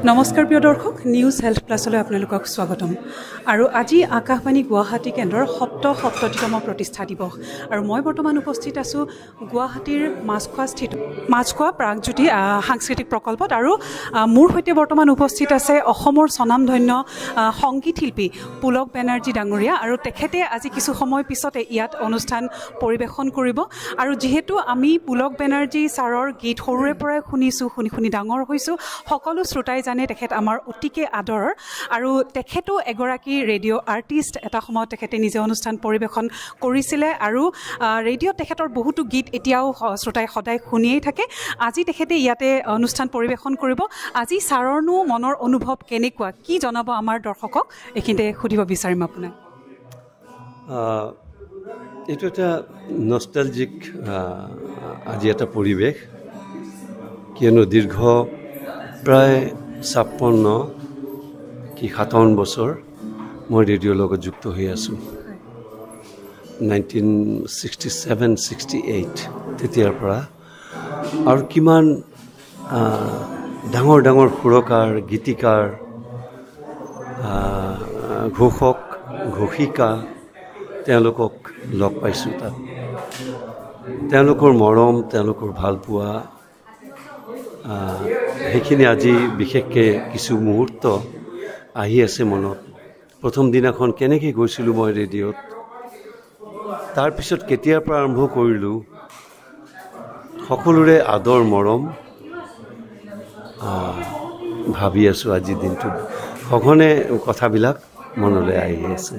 নমস্কাৰ প্ৰিয় দৰ্শক নিউজ হেল্থ প্লাছলৈ আপোনালোকক স্বাগতম আৰু আজি আকাশবাণী গুৱাহাটী কেন্দ্ৰৰ ৭৭তম প্ৰতিষ্ঠা দিৱস আৰু মই বৰ্তমান উপস্থিত আছো গুৱাহাটীৰ মাছখোৱা প্ৰাগজ্যোতি সাংস্কৃতিক প্ৰকল্পত আৰু মোৰ সৈতে বৰ্তমান উপস্থিত আছে অসমৰ স্বনামধন্য সংগীত শিল্পী পুলক বেনাৰ্জী ডাঙৰীয়া আৰু তেখেতে আজি কিছু সময় পিছতে ইয়াত অনুষ্ঠান পৰিৱেশন কৰিব আৰু যেহেতু আমি পুলক বেনাৰ্জী ছাৰৰ গীত সৰুৰে পৰাই শুনি ডাঙৰ হৈছো সকলো শ্ৰোতাই জানে তেখেত আমাৰ অতিকে আদৰৰ আৰু তেখেতো এগৰাকী ৰেডিঅ' আৰ্টিষ্ট এটা সময়ত তেখেতে নিজে অনুষ্ঠান পৰিৱেশন কৰিছিলে আৰু ৰেডিঅ'ত তেখেতৰ বহুতো গীত এতিয়াও শ্ৰোতাই সদায় শুনিয়েই থাকে আজি তেখেতে ইয়াতে অনুষ্ঠান পৰিৱেশন কৰিব আজি ছাৰৰনো মনৰ অনুভৱ কেনেকুৱা কি জনাব আমাৰ দৰ্শকক এইখিনিতে সুধিব বিচাৰিম আপোনাক এইটো এটা নষ্টালজিক আজি এটা পৰিৱেশ কিয়নো দীৰ্ঘ প্ৰায় 57 বছৰ মই ৰেডিঅ'ৰ লগত যুক্ত হৈ আছোঁ 1967-68 তেতিয়াৰ পৰা আৰু কিমান ডাঙৰ ডাঙৰ সুৰকাৰ গীতিকাৰ ঘোষক ঘোষিকা তেওঁলোকক লগ পাইছোঁ তাত তেওঁলোকৰ মৰম তেওঁলোকৰ ভালপোৱা সেইখিনি আজি বিশেষকৈ কিছু মুহূৰ্ত আহি আছে মনত প্ৰথম দিনাখন কেনেকৈ গৈছিলোঁ মই ৰেডিঅ'ত তাৰপিছত কেতিয়াৰ পৰা আৰম্ভ কৰিলোঁ সকলোৰে আদৰ মৰম ভাবি আছোঁ আজিৰ দিনটোত সঘনে কথাবিলাক মনলৈ আহি আছে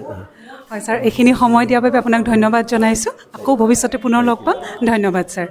হয় ছাৰ এইখিনি সময় দিয়াৰ বাবে আপোনাক ধন্যবাদ জনাইছোঁ আকৌ ভৱিষ্যতে পুনৰ লগ পাম ধন্যবাদ ছাৰ